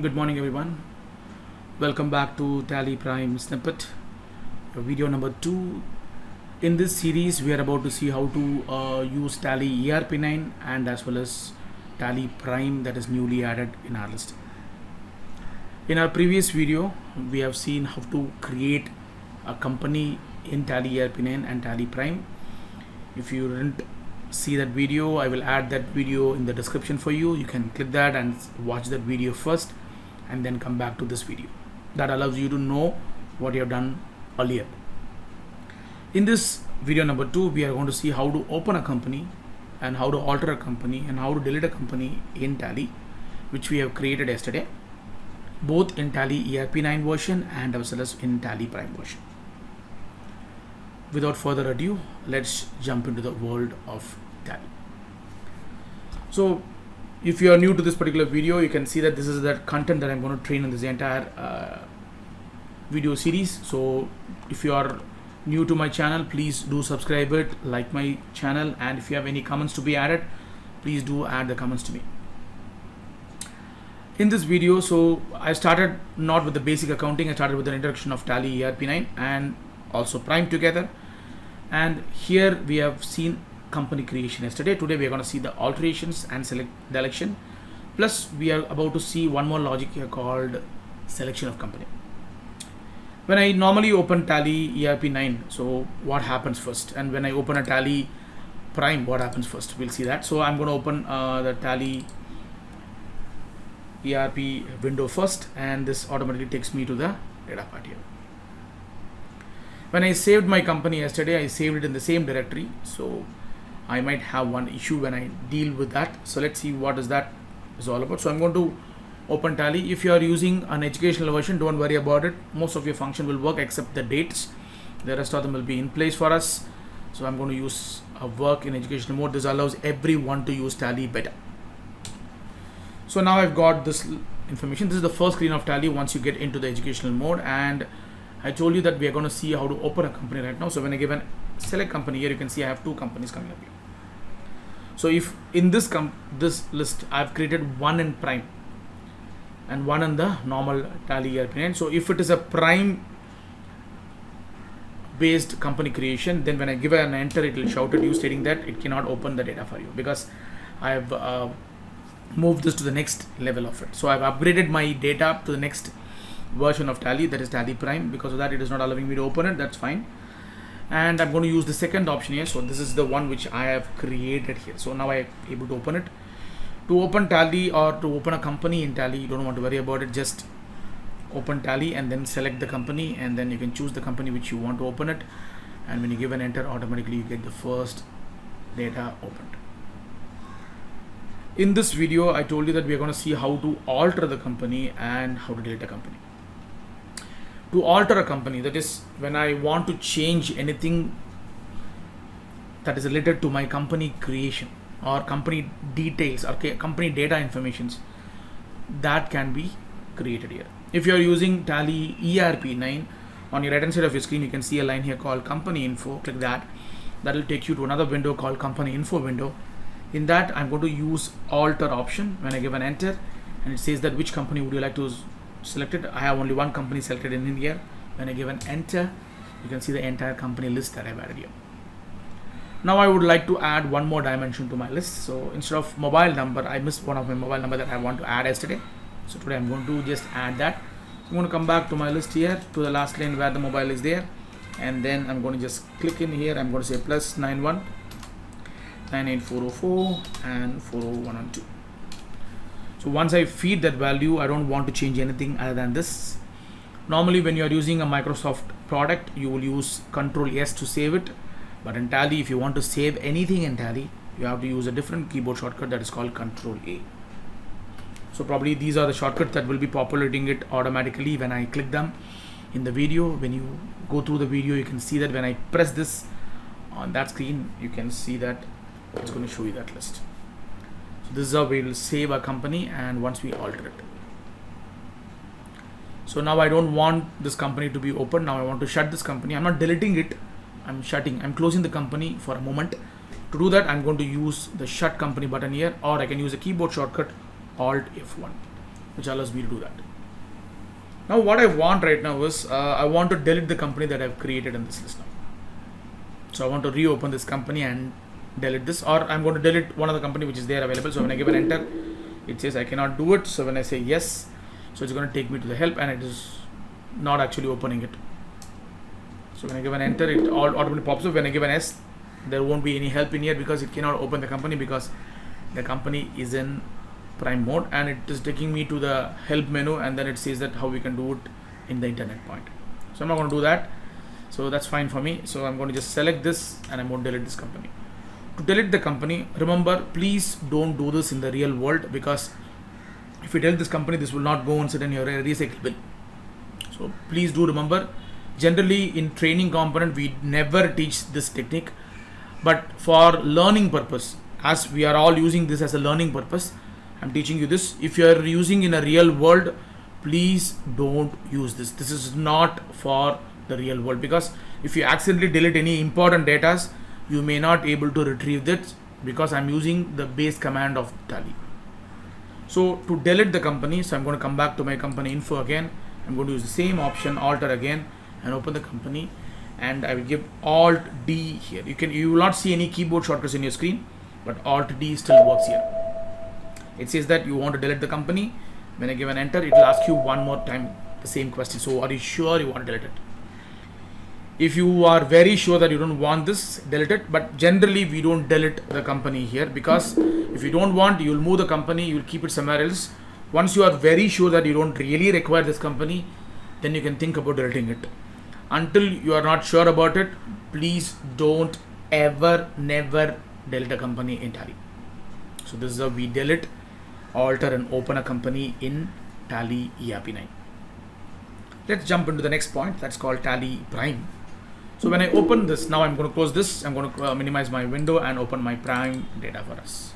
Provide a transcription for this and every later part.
Good morning, everyone. Welcome back to Tally Prime Snippet, video number 2. In this series, we are about to see how to use Tally ERP9 and as well as Tally Prime that is newly added in our list. In our previous video, we have seen how to create a company in Tally ERP9 and Tally Prime. If you didn't see that video, I will add that video in the description for you. You can click that and watch that video first and then come back to this video. That allows you to know what you have done earlier. In this video number 2, we are going to see how to open a company and how to alter a company and how to delete a company in Tally, which we have created yesterday, both in Tally ERP9 version and as well as in Tally Prime version. Without further ado, let's jump into the world of Tally. So if you are new to this particular video, you can see that this is the content that I'm going to train in this entire video series. So if you are new to my channel, please do subscribe it, like my channel, and if you have any comments to be added, please do add the comments to me. In this video, so I started not with the basic accounting, I started with an introduction of Tally ERP9 and also Prime together. And here we have seen company creation yesterday. Today we are going to see the alterations and select the election. Plus we are about to see one more logic here called selection of company. When I normally open Tally ERP9, so what happens first? And when I open a Tally Prime, what happens first? We'll see that. So I'm going to open the Tally ERP window first, and this automatically takes me to the data part here. When I saved my company yesterday, I saved it in the same directory. So I might have one issue when I deal with that. So let's see what is that is all about. So I'm going to open Tally. If you are using an educational version, don't worry about it. Most of your function will work except the dates. The rest of them will be in place for us. So I'm going to use a work in educational mode. This allows everyone to use Tally better. So now I've got this information. This is the first screen of Tally once you get into the educational mode, and I told you that we are going to see how to open a company right now. So when I give an select company here, you can see I have two companies coming up here. So if in this list I've created one in Prime and one in the normal Tally ERP9. So if it is a Prime based company creation, then when I give an enter, it will shout at you stating that it cannot open the data for you because I have moved this to the next level of it. So I've upgraded my data to the next version of Tally, that is Tally Prime. Because of that, it is not allowing me to open it. That's fine. And I'm going to use the second option here. So this is the one which I have created here. So now I'm able to open it. To open Tally or to open a company in Tally, you don't want to worry about it. Just open Tally and then select the company, and then you can choose the company which you want to open it. And when you give an enter, automatically you get the first data opened. In this video, I told you that we are going to see how to alter the company and how to delete a company. To alter a company, that is when I want to change anything that is related to my company creation or company details or company data informations, that can be created here. If you are using Tally ERP9, on your right hand side of your screen, you can see a line here called company info. Click that. That will take you to another window called company info window. In that, I'm going to use alter option. When I give an enter, and it says that which company would you like to select it. I have only one company selected in here. When I give an enter, you can see the entire company list that I've added here. Now I would like to add one more dimension to my list. So instead of mobile number, I missed one of my mobile number that I want to add yesterday. So today I'm going to just add that. So I'm going to come back to my list here to the last line where the mobile is there, and then I'm going to just click in here. I'm going to say +91 98404 and 40112. So once I feed that value, I don't want to change anything other than this. Normally when you are using a Microsoft product, you will use Control S to save it. But in Tally, if you want to save anything in Tally, you have to use a different keyboard shortcut that is called Control A. So probably these are the shortcuts that will be populating it automatically when I click them in the video. When you go through the video, you can see that when I press this on that screen, you can see that it's going to show you that list. So this is how we will save our company, and once we alter it. So now I don't want this company to be open. Now I want to shut this company. I'm not deleting it. I'm closing the company for a moment. To do that, I'm going to use the shut company button here, or I can use a keyboard shortcut Alt F1. which allows me to do that. Now what I want right now is I want to delete the company that I've created in this list now. So I want to reopen this company and delete this, or I'm going to delete one of the company which is there available. So when I give an enter, it says I cannot do it. So when I say yes, so it's going to take me to the help, and it is not actually opening it. So when I give an enter, it automatically pops up. When I give an S, there won't be any help in here because it cannot open the company because the company is in prime mode, and it is taking me to the help menu, and then it says that how we can do it in the internet point. So I'm not going to do that. So that's fine for me. So I'm going to just select this and I'm going to delete this company. To delete the company, remember, please don't do this in the real world, because if you delete this company, this will not go and sit in your recycle bin. So please do remember, generally in training component, we never teach this technique, but for learning purpose, as we are all using this as a learning purpose, I'm teaching you this. If you are using in a real world, please don't use this. This is not for the real world, because if you accidentally delete any important data, you may not able to retrieve that, because I'm using the base command of Tally. So to delete the company, so I'm going to come back to my company info again. I'm going to use the same option, alter again, and open the company, and I will give Alt D here. You will not see any keyboard shortcuts in your screen, but Alt D still works here. It says that you want to delete the company. When I give an enter, it will ask you one more time the same question. So are you sure you want to delete it? If you are very sure that you don't want this, delete it. But generally we don't delete the company here, because if you don't want, you will move the company, you will keep it somewhere else. Once you are very sure that you don't really require this company, then you can think about deleting it. Until you are not sure about it, please don't ever, never delete a company in Tally. So this is how we delete, alter and open a company in Tally ERP9. Let's jump into the next point. That's called Tally Prime. So when I open this, now I'm going to close this. I'm going to minimize my window and open my Prime data for us.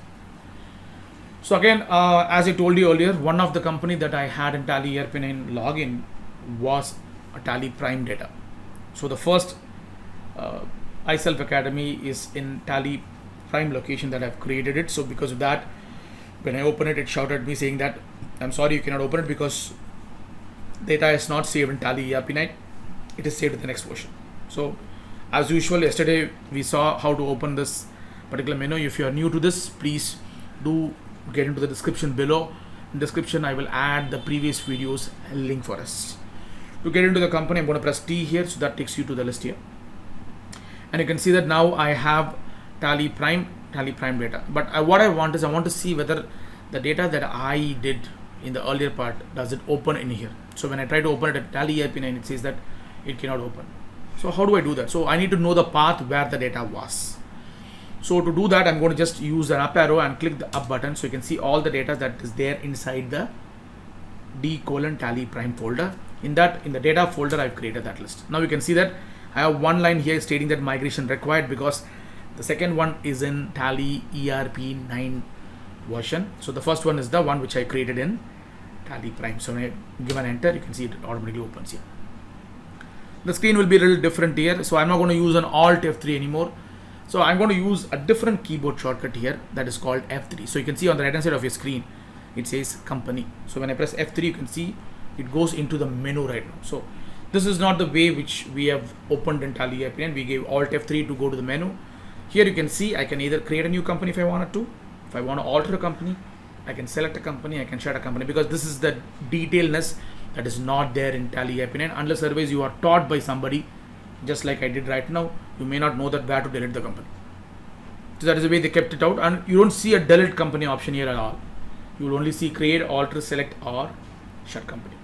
So again, as I told you earlier, one of the company that I had in Tally ERP9 login was a Tally Prime data. So the first iSelf Academy is in Tally Prime location that I've created it. So because of that, when I open it, it shouted at me saying that I'm sorry, you cannot open it because data is not saved in Tally ERP9. It is saved in the next version. So as usual, yesterday we saw how to open this particular menu. If you are new to this, please do get into the description below. In description, I will add the previous videos link for us. To get into the company, I'm going to press T here, so that takes you to the list here. And you can see that now I have Tally Prime data. But what I want is, I want to see whether the data that I did in the earlier part, does it open in here. So when I try to open it at Tally ERP9, it says that it cannot open. So how do I do that? So I need to know the path where the data was. So to do that, I'm going to just use an up arrow and click the up button, so you can see all the data that is there inside the D:Tally Prime folder. In the data folder, I've created that list. Now you can see that I have one line here stating that migration required, because the second one is in Tally ERP9 version. So the first one is the one which I created in Tally Prime. So when I give an enter, you can see it automatically opens here. The screen will be a little different here. So I'm not going to use an Alt F3 anymore. So I'm going to use a different keyboard shortcut here that is called F3. So you can see on the right hand side of your screen, it says company. So when I press F3, you can see it goes into the menu right now. So this is not the way which we have opened in Tally ERP9. We gave Alt F3 to go to the menu. Here you can see I can either create a new company if I wanted to. If I want to alter a company, I can select a company, I can shut a company, because this is the detailedness that is not there in Tally ERP9, unless otherwise you are taught by somebody, just like I did right now. You may not know that where to delete the company. So that is the way they kept it out, and you don't see a delete company option here at all. You will only see create, alter, select, or shut company.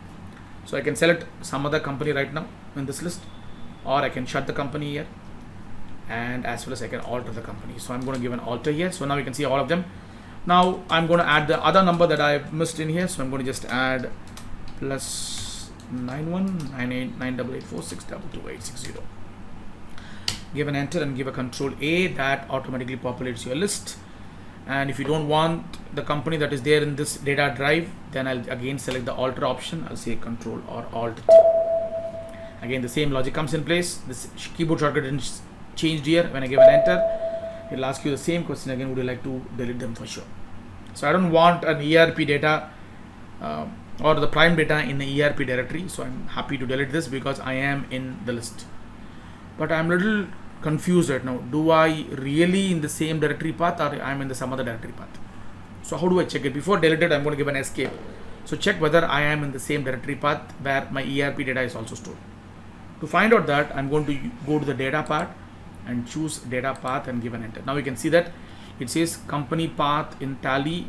So I can select some other company right now in this list, or I can shut the company here, and as well as I can alter the company. So I'm going to give an alter here. So now you can see all of them. Now I'm going to add the other number that I've missed in here. So I'm going to just add plus 91989884622860. Give an enter and give a control A. That automatically populates your list. And if you don't want the company that is there in this data drive, then I'll again select the alter option. I'll say control or alt T. Again, the same logic comes in place. This keyboard shortcut didn't change here. When I give an enter, it'll ask you the same question again. Would you like to delete them for sure? So I don't want an ERP data or the prime data in the ERP directory. So I'm happy to delete this because I am in the list. But I'm a little confused right now. Do I really in the same directory path, or I'm in the some other directory path? So how do I check it? Before delete it, I'm going to give an escape. So check whether I am in the same directory path where my ERP data is also stored. To find out that, I'm going to go to the data part and choose data path and give an enter. Now you can see that it says company path in tally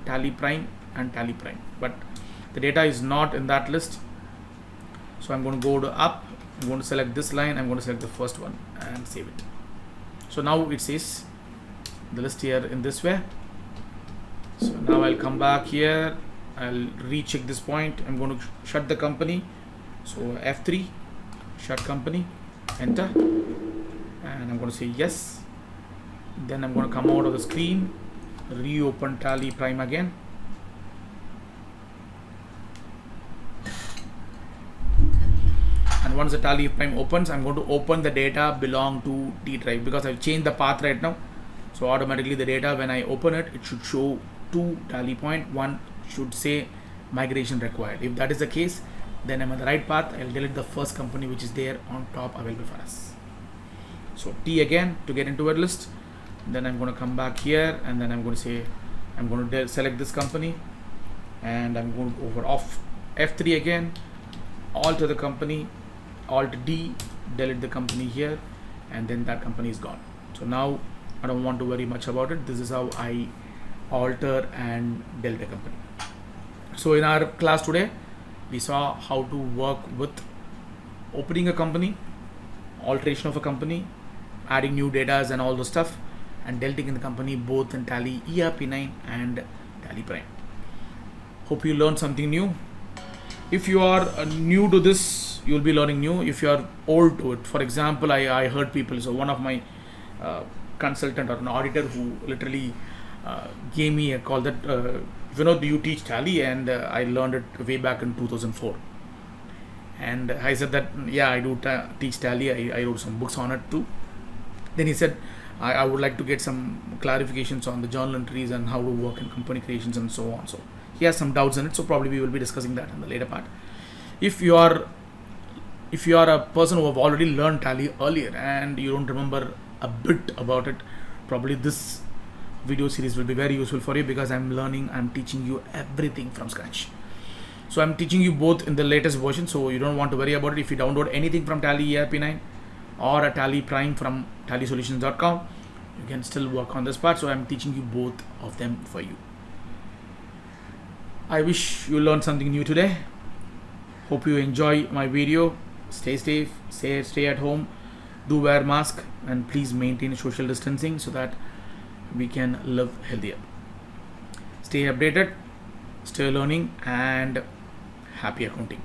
tally prime and tally prime, but the data is not in that list. So I'm going to go to up, I'm going to select this line, I'm going to select the first one and save it. So now it says the list here in this way. So now I'll come back here, I'll recheck this point, I'm going to shut the company. So F3, shut company, enter, and I'm going to say yes. Then I'm going to come out of the screen, reopen tally prime again. And once the tally prime opens, I'm going to open the data belong to D drive because I've changed the path right now. So automatically the data, when I open it, it should show 2 tally point, 1 should say migration required. If that is the case, then I'm on the right path. I'll delete the first company which is there on top available for us. So T again to get into a list. Then I'm going to come back here and then I'm going to say, I'm going to select this company and I'm going to go over off F3 again, alter the company, Alt D, delete the company here, and then that company is gone. So now I don't want to worry much about it. This is how I alter and delete a company. So in our class today, we saw how to work with opening a company, alteration of a company, adding new data and all the stuff, and deleting in the company both in Tally ERP9 and Tally Prime. Hope you learned something new. If you are new to this, you'll be learning new. If you are old to it, for example, I heard people, so one of my consultant or an auditor who literally gave me a call that Vinod, do you teach Tally? And I learned it way back in 2004. And I said that, yeah, I do teach Tally. I wrote some books on it too. Then he said, I would like to get some clarifications on the journal entries and how to work in company creations and so on. So he has some doubts in it. So probably we will be discussing that in the later part. If you are a person who have already learned Tally earlier and you don't remember a bit about it, probably this video series will be very useful for you because I'm teaching you everything from scratch. So I'm teaching you both in the latest version, so you don't want to worry about it. If you download anything from Tally ERP9 or a Tally Prime from tallysolutions.com, you can still work on this part. So I'm teaching you both of them for you. I wish you learned something new today. Hope you enjoy my video. Stay safe, stay at home, do wear mask, and please maintain social distancing so that we can live healthier. Stay updated, stay learning, and happy accounting.